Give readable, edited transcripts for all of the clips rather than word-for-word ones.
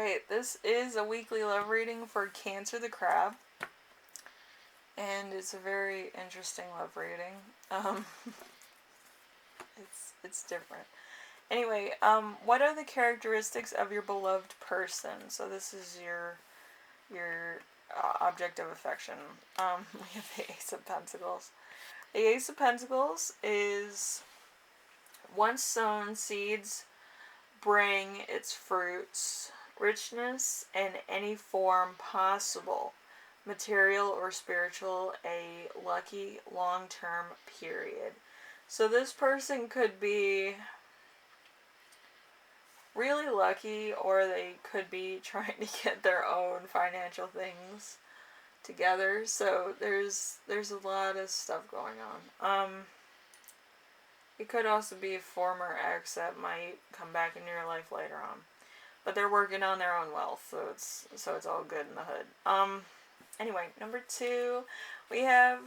Alright, this is a weekly love reading for Cancer the Crab. And it's a very interesting love reading. It's different. Anyway, what are the characteristics of your beloved person? So this is your object of affection. We have the Ace of Pentacles. The Ace of Pentacles is once sown seeds bring its fruits, richness in any form possible, material or spiritual, a lucky long-term period. So this person could be really lucky, or they could be trying to get their own financial things together. So there's a lot of stuff going on. It could also be a former ex that might come back into your life later on, but they're working on their own wealth, so it's all good in the hood. Anyway, number 2, we have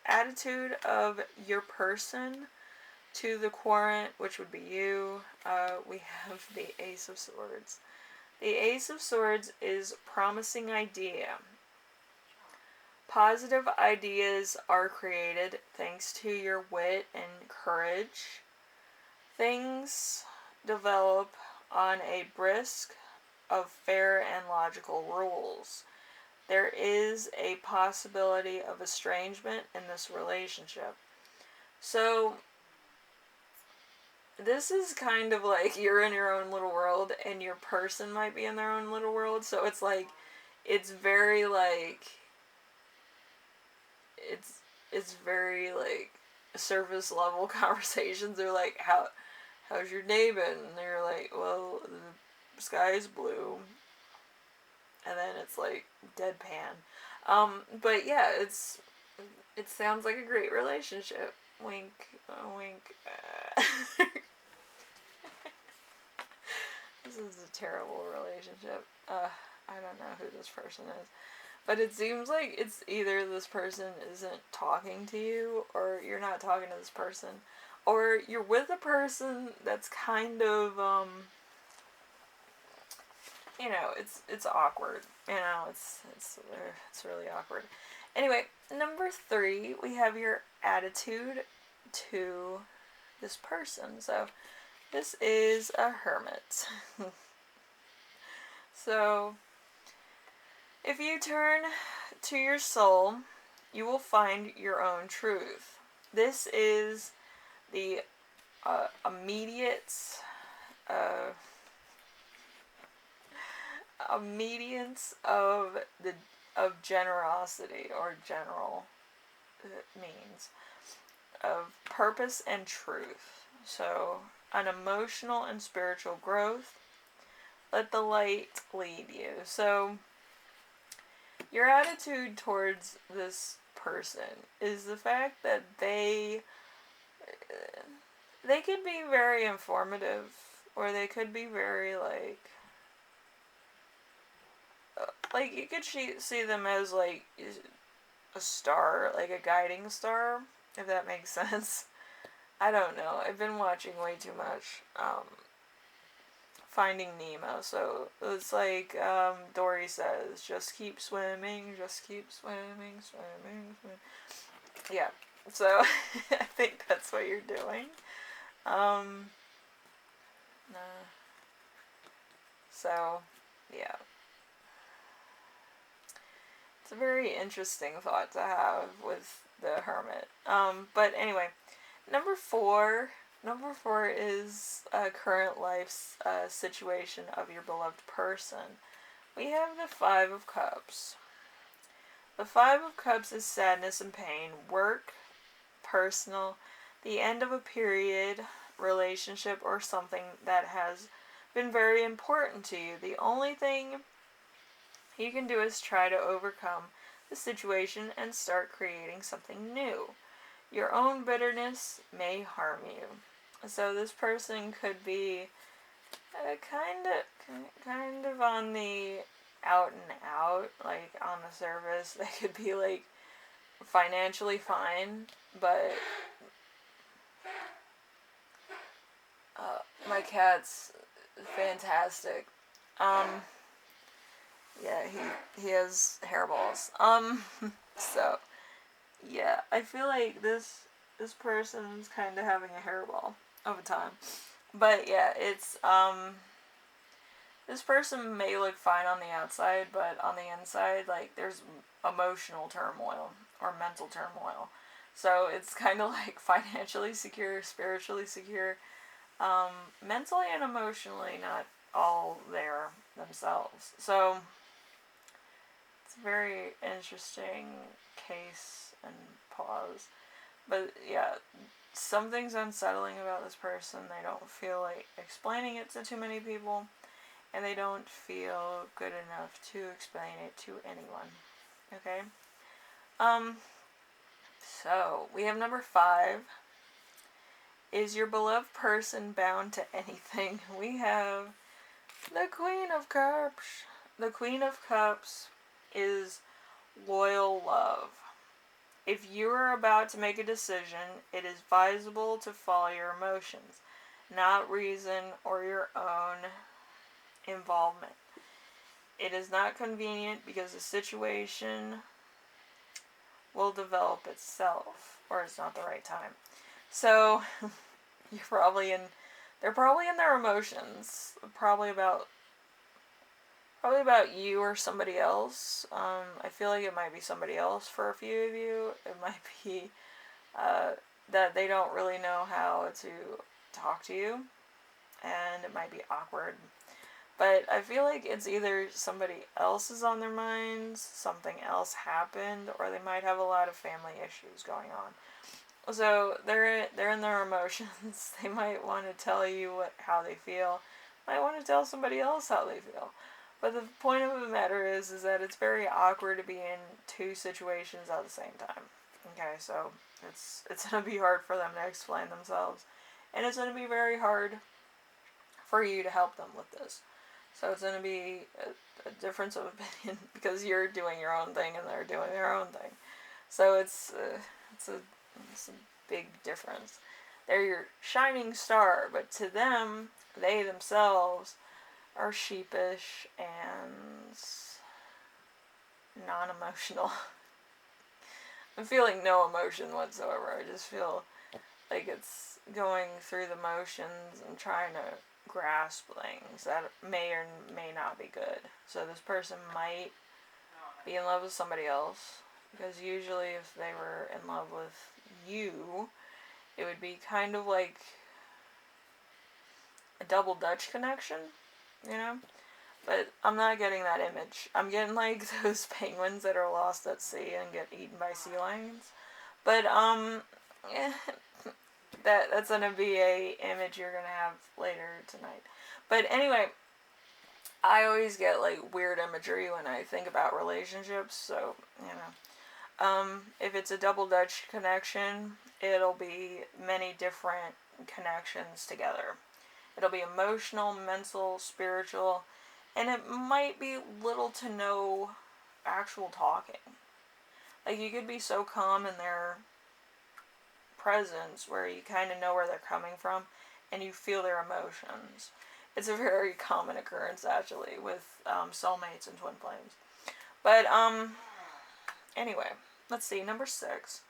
attitude of your person to the Querent, which would be you. We have the Ace of Swords. The Ace of Swords is promising idea. Positive ideas are created thanks to your wit and courage. Things develop on a brisk of fair and logical rules. There is a possibility of estrangement in this relationship. So this is kind of like you're in your own little world and your person might be in their own little world. So it's like, it's very like, it's very like surface level conversations. They're like, how's your day been? And they're like, well, the sky is blue. And then it's like deadpan. But yeah, it sounds like a great relationship. Wink, wink. This is a terrible relationship. I don't know who this person is. But it seems like it's either this person isn't talking to you, or you're not talking to this person, or you're with a person that's kind of, you know, it's awkward. You know, it's really awkward. Anyway, number 3, we have your attitude to this person. So this is a hermit. So if you turn to your soul, you will find your own truth. This is the immediate of generosity, or general means of purpose and truth. So an emotional and spiritual growth. Let the light lead you. So your attitude towards this person is the fact that they could be very informative, or they could be very like you could see them as like a star, like a guiding star, if that makes sense. I don't know. I've been watching way too much Finding Nemo, so it's like Dory says, just keep swimming, swimming. Yeah, so I think that's what you're doing. So, yeah. It's a very interesting thought to have with the hermit. But anyway, number 4 is a current life situation of your beloved person. We have the 5 of Cups. The 5 of Cups is sadness and pain, work, personal, the end of a period, relationship, or something that has been very important to you. The only thing you can do is try to overcome the situation and start creating something new. Your own bitterness may harm you. So this person could be kind of on the out and out, like on the surface. They could be like financially fine, but my cat's fantastic. Yeah, he has hairballs. So yeah, I feel like this person's kind of having a hairball of a time. But yeah, it's this person may look fine on the outside, but on the inside, like, there's emotional turmoil or mental turmoil. So it's kind of like financially secure, spiritually secure, mentally and emotionally not all there themselves. So it's a very interesting case and pause. But yeah, something's unsettling about this person. They don't feel like explaining it to too many people, and they don't feel good enough to explain it to anyone. Okay? Um, so we have number 5. Is your beloved person bound to anything? We have the Queen of Cups. The Queen of Cups is loyal love. If you are about to make a decision, it is advisable to follow your emotions, not reason or your own involvement. It is not convenient because the situation will develop itself, or it's not the right time. So you're probably in. They're probably in their emotions. Probably about you or somebody else. I feel like it might be somebody else for a few of you. It might be uh, that they don't really know how to talk to you, and it might be awkward. But I feel like it's either somebody else is on their minds, something else happened, or they might have a lot of family issues going on. So they're in their emotions. They might want to tell you how they feel. Might want to tell somebody else how they feel. But the point of the matter is that it's very awkward to be in two situations at the same time. Okay, so it's gonna be hard for them to explain themselves, and it's gonna be very hard for you to help them with this. So it's gonna be a difference of opinion because you're doing your own thing and they're doing their own thing. So it's a it's a big difference. They're your shining star, but to them, they themselves are sheepish and non-emotional. I'm feeling no emotion whatsoever. I just feel like it's going through the motions and trying to grasp things that may or may not be good. So this person might be in love with somebody else, because usually if they were in love with you, it would be kind of like a double Dutch connection, you know? But I'm not getting that image. I'm getting like those penguins that are lost at sea and get eaten by sea lions. But yeah, that's gonna be a image you're gonna have later tonight. But anyway, I always get like weird imagery when I think about relationships. So if it's a double Dutch connection, it'll be many different connections together. It'll be emotional, mental, spiritual, and it might be little to no actual talking. Like, you could be so calm in their presence where you kind of know where they're coming from and you feel their emotions. It's a very common occurrence, actually, with soulmates and twin flames. But anyway, let's see. Number 6,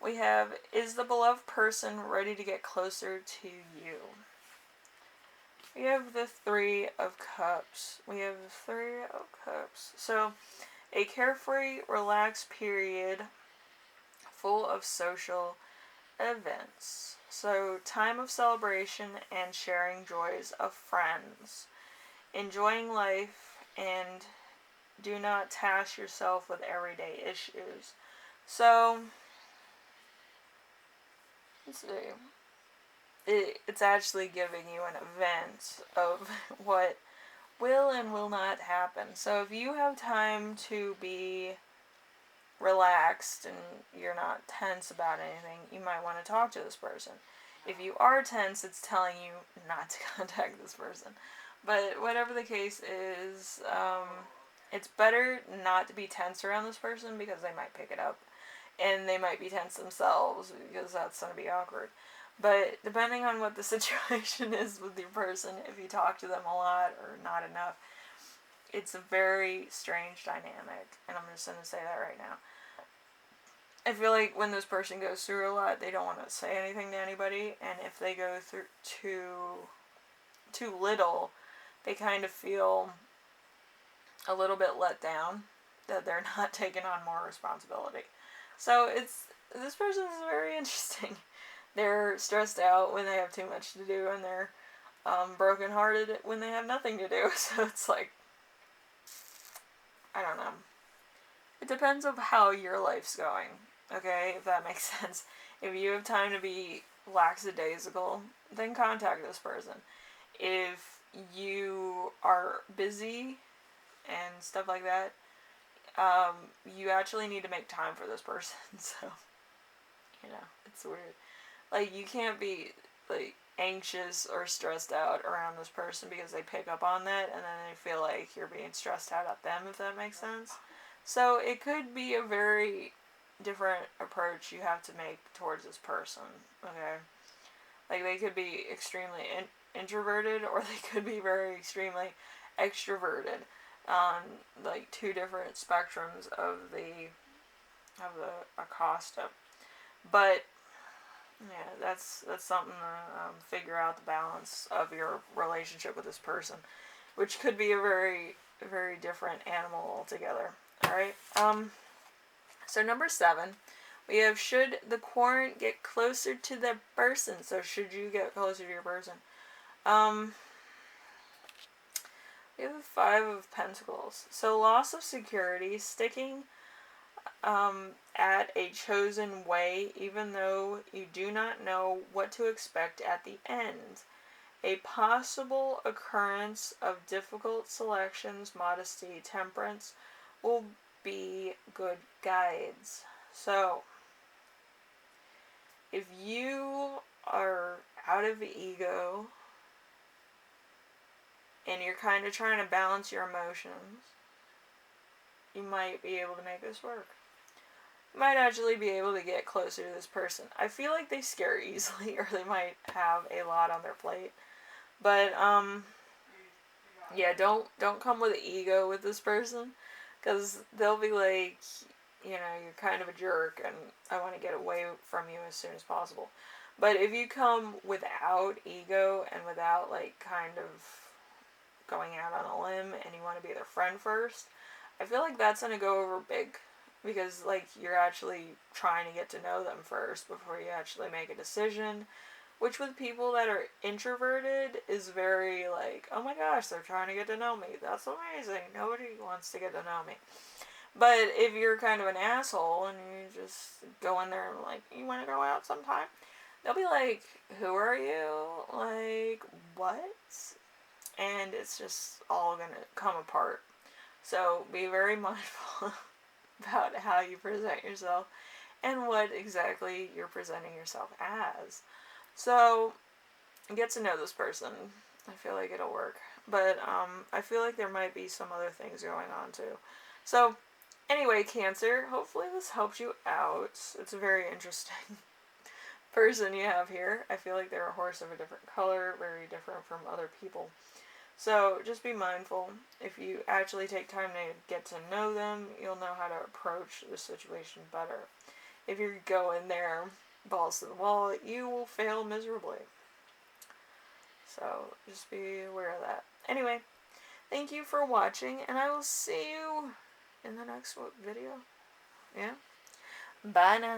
we have, is the beloved person ready to get closer to you? We have the 3 of Cups. So, a carefree, relaxed period full of social events. So, time of celebration and sharing joys of friends. Enjoying life, and do not task yourself with everyday issues. So, let's see. It's actually giving you an event of what will and will not happen. So if you have time to be relaxed and you're not tense about anything, you might want to talk to this person. If you are tense, it's telling you not to contact this person. But whatever the case is, it's better not to be tense around this person because they might pick it up. And they might be tense themselves because that's going to be awkward. But depending on what the situation is with your person, if you talk to them a lot or not enough, it's a very strange dynamic, and I'm just going to say that right now. I feel like when this person goes through a lot, they don't want to say anything to anybody, and if they go through too little, they kind of feel a little bit let down that they're not taking on more responsibility. So this person is very interesting. They're stressed out when they have too much to do, and they're brokenhearted when they have nothing to do. So it's like, I don't know. It depends on how your life's going, okay, if that makes sense. If you have time to be lackadaisical, then contact this person. If you are busy and stuff like that, you actually need to make time for this person. So, it's weird. Like, you can't be, like, anxious or stressed out around this person because they pick up on that, and then they feel like you're being stressed out at them, if that makes sense. So it could be a very different approach you have to make towards this person, okay? Like, they could be extremely introverted, or they could be very extremely extroverted on, like, two different spectrums of the acosta. But yeah, that's something to figure out the balance of your relationship with this person, which could be a very, very different animal altogether. All right. So number 7, we have, should the querent get closer to the person? So should you get closer to your person? We have the 5 of Pentacles. So loss of security, sticking at a chosen way, even though you do not know what to expect at the end. A possible occurrence of difficult selections, modesty, temperance will be good guides. So, if you are out of ego and you're kind of trying to balance your emotions, you might be able to make this work. You might actually be able to get closer to this person. I feel like they scare easily, or they might have a lot on their plate. But, yeah, don't come with ego with this person, because they'll be like, you're kind of a jerk, and I want to get away from you as soon as possible. But if you come without ego, and without, like, kind of going out on a limb, and you want to be their friend first, I feel like that's going to go over big. Because, like, you're actually trying to get to know them first before you actually make a decision. Which, with people that are introverted, is very, like, oh my gosh, they're trying to get to know me. That's amazing. Nobody wants to get to know me. But if you're kind of an asshole and you just go in there and, like, you want to go out sometime? They'll be like, who are you? Like, what? And it's just all going to come apart. So, be very mindful about how you present yourself and what exactly you're presenting yourself as. So, get to know this person. I feel like it'll work. But I feel like there might be some other things going on too. So, anyway, Cancer, hopefully this helped you out. It's a very interesting person you have here. I feel like they're a horse of a different color, very different from other people. So, just be mindful. If you actually take time to get to know them, you'll know how to approach the situation better. If you go in there balls to the wall, you will fail miserably. So, just be aware of that. Anyway, thank you for watching, and I will see you in the next video. Yeah? Bye now.